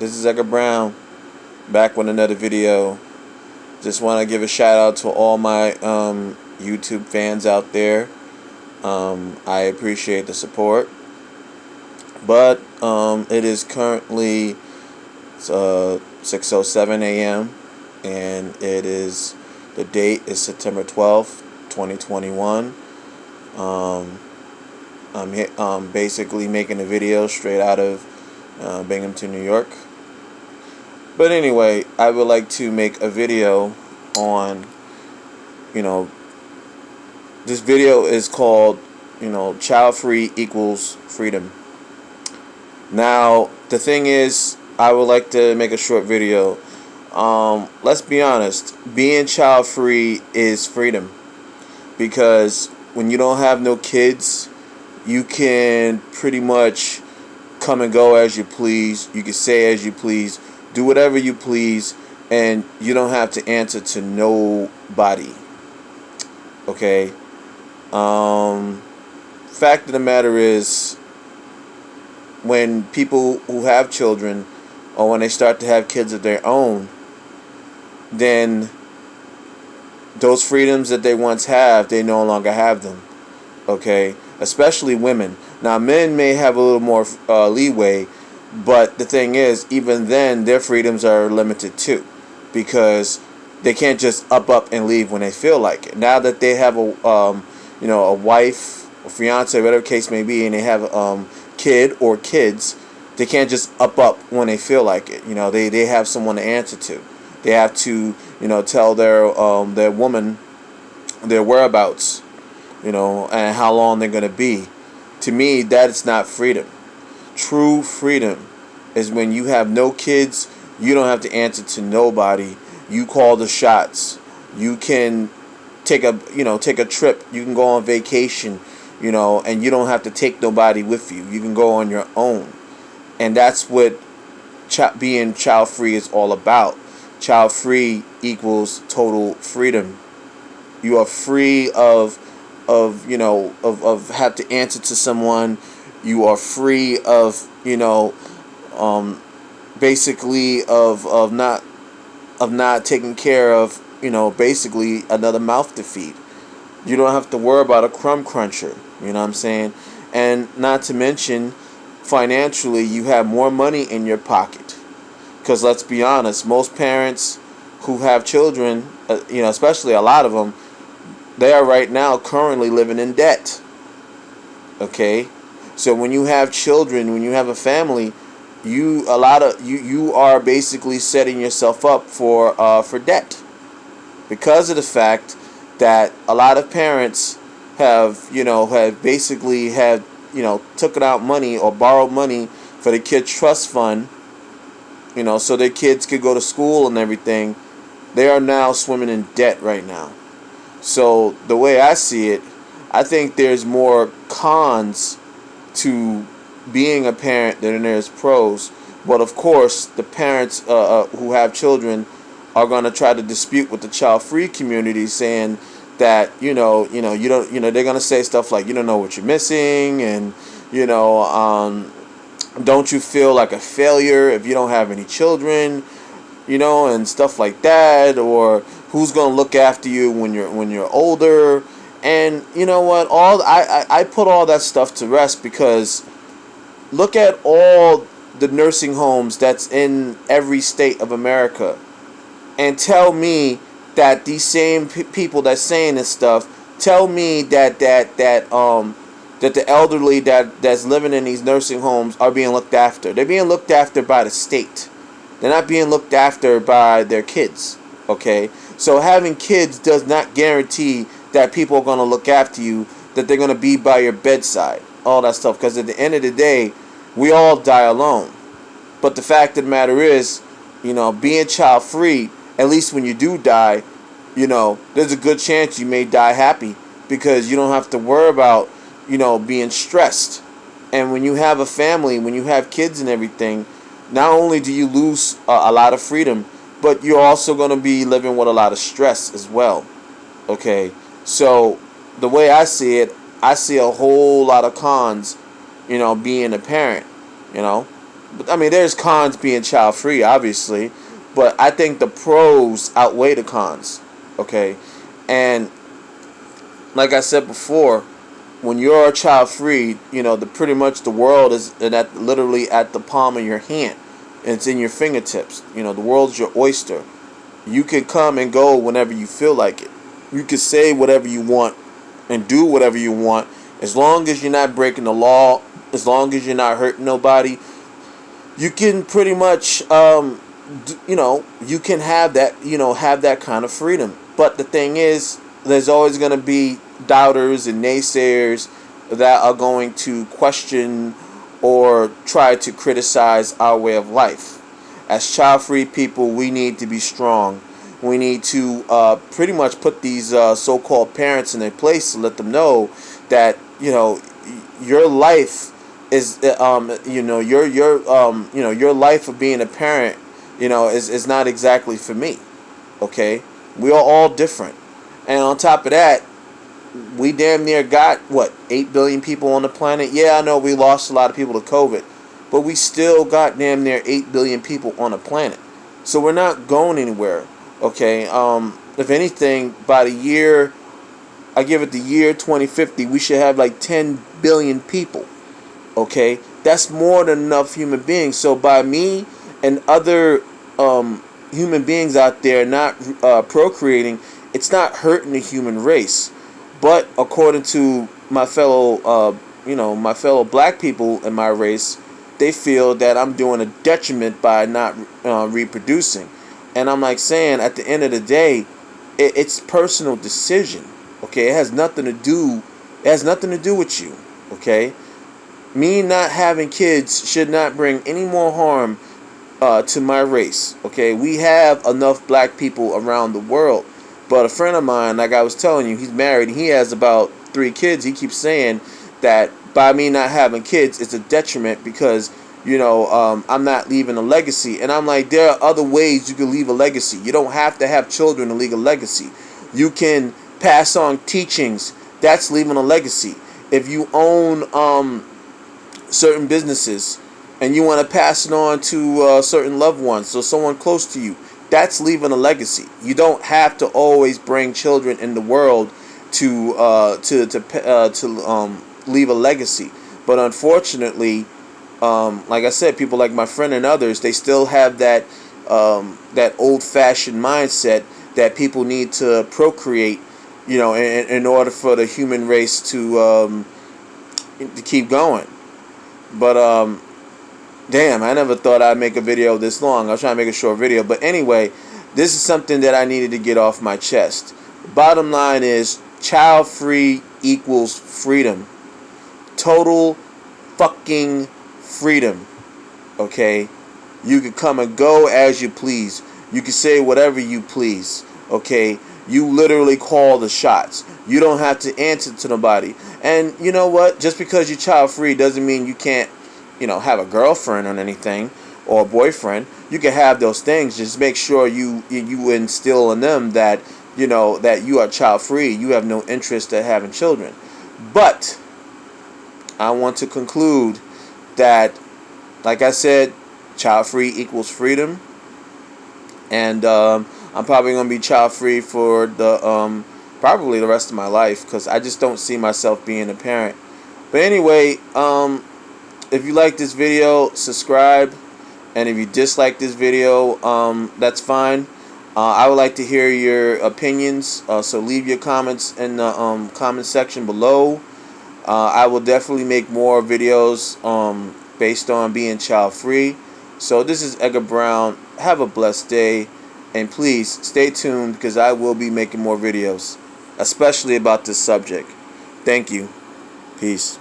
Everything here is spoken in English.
This is Edgar Brown, back with another video. Just want to give a shout out to all my YouTube fans out there. I appreciate the support. But it is currently 6:07 a.m. and the date is September 12th, 2021. I'm basically making a video straight out of Binghamton, New York. But anyway, I would like to make a video on, this video is called, child-free equals freedom. Now, the thing is, I would like to make a short video. Let's be honest, being child-free is freedom. Because when you don't have no kids, you can pretty much come and go as you please. You can say as you please, do whatever you please, and you don't have to answer to nobody. Okay? Fact of the matter is, when people who have children, or when they start to have kids of their own, then those freedoms that they once have, they no longer have them. Okay? Especially women. Now, men may have a little more leeway, but the thing is, even then, their freedoms are limited too, because they can't just up and leave when they feel like it. Now that they have a wife, or fiance, whatever case may be, and they have kid or kids, they can't just up when they feel like it. They have someone to answer to. They have to tell their woman their whereabouts, and how long they're going to be. To me, that is not freedom. True freedom is when you have no kids, you don't have to answer to nobody. You call the shots. You can take a trip. You can go on vacation, and you don't have to take nobody with you. You can go on your own. And that's what being child-free is all about. Child-free equals total freedom. You are free of have to answer to someone. You are free of basically of not taking care of basically another mouth to feed. You don't have to worry about a crumb cruncher. You know what I'm saying? And not to mention, financially, you have more money in your pocket. Because let's be honest, most parents who have children, especially a lot of them, they are right now currently living in debt. Okay? So when you have children, when you have a family, you are basically setting yourself up for debt. Because of the fact that a lot of parents have basically taken out money or borrowed money for the kids' trust fund, so their kids could go to school and everything. They are now swimming in debt right now. So the way I see it, I think there's more cons to being a parent than there's pros. But of course, the parents who have children are going to try to dispute with the child-free community, saying that you don't they're going to say stuff like, you don't know what you're missing, and don't you feel like a failure if you don't have any children, and stuff like that, or who's going to look after you when you're older. And you know what, I put all that stuff to rest, because look at all the nursing homes that's in every state of America, and tell me that these same people that's saying this stuff, tell me that the elderly that's living in these nursing homes are being looked after. They're being looked after by the state. They're not being looked after by their kids. Okay? So having kids does not guarantee that people are going to look after you, that they're going to be by your bedside, all that stuff. Because at the end of the day, we all die alone. But the fact of the matter is, being child-free, at least when you do die, there's a good chance you may die happy, because you don't have to worry about, being stressed. And when you have a family, when you have kids and everything, not only do you lose a lot of freedom, but you're also going to be living with a lot of stress as well. Okay? So the way I see it, I see a whole lot of cons, being a parent, I mean, there's cons being child free, obviously, but I think the pros outweigh the cons. Okay, and like I said before, when you're child free, the pretty much the world is literally at the palm of your hand. It's in your fingertips. The world's your oyster. You can come and go whenever you feel like it. You can say whatever you want and do whatever you want, as long as you're not breaking the law, as long as you're not hurting nobody. You can pretty much, you can have that kind of freedom. But the thing is, there's always going to be doubters and naysayers that are going to question or try to criticize our way of life. As child-free people, we need to be strong. We need to pretty much put these so-called parents in their place to let them know that your life is your life of being a parent is not exactly for me. Okay, we are all different, and on top of that, we damn near got 8 billion people on the planet. Yeah, I know we lost a lot of people to COVID, but we still got damn near 8 billion people on the planet. So we're not going anywhere. Okay, if anything, by the year, I give it the year 2050, we should have like 10 billion people. Okay, that's more than enough human beings. So by me and other human beings out there not procreating, it's not hurting the human race. But according to my fellow, my fellow black people in my race, they feel that I'm doing a detriment by not reproducing. And I'm like saying, at the end of the day, it's personal decision. Okay, it has nothing to do. It has nothing to do with you. Okay, me not having kids should not bring any more harm to my race. Okay, we have enough black people around the world. But a friend of mine, like I was telling you, he's married. He has about 3 kids. He keeps saying that by me not having kids, it's a detriment because I'm not leaving a legacy. And I'm like, there are other ways you can leave a legacy. You don't have to have children to leave a legacy. You can pass on teachings. That's leaving a legacy. If you own certain businesses and you want to pass it on to certain loved ones, so someone close to you, that's leaving a legacy. You don't have to always bring children in the world to leave a legacy. But unfortunately, like I said, people like my friend and others, they still have that old-fashioned mindset that people need to procreate, in order for the human race to keep going. But damn, I never thought I'd make a video this long. I was trying to make a short video. But anyway, this is something that I needed to get off my chest. Bottom line is, child-free equals freedom. Total fucking freedom. Okay? You can come and go as you please. You can say whatever you please. Okay? You literally call the shots. You don't have to answer to nobody. And you know what? Just because you're child-free doesn't mean you can't have a girlfriend or anything, or a boyfriend. You can have those things. Just make sure you instill in them that that you are child free. You have no interest in having children. But I want to conclude that, like I said, child free equals freedom, and I'm probably gonna be child free for the probably the rest of my life, because I just don't see myself being a parent. But anyway, if you like this video, subscribe. And if you dislike this video, that's fine. I would like to hear your opinions. So leave your comments in the comment section below. I will definitely make more videos based on being child free. So this is Edgar Brown. Have a blessed day. And please stay tuned, because I will be making more videos, especially about this subject. Thank you. Peace.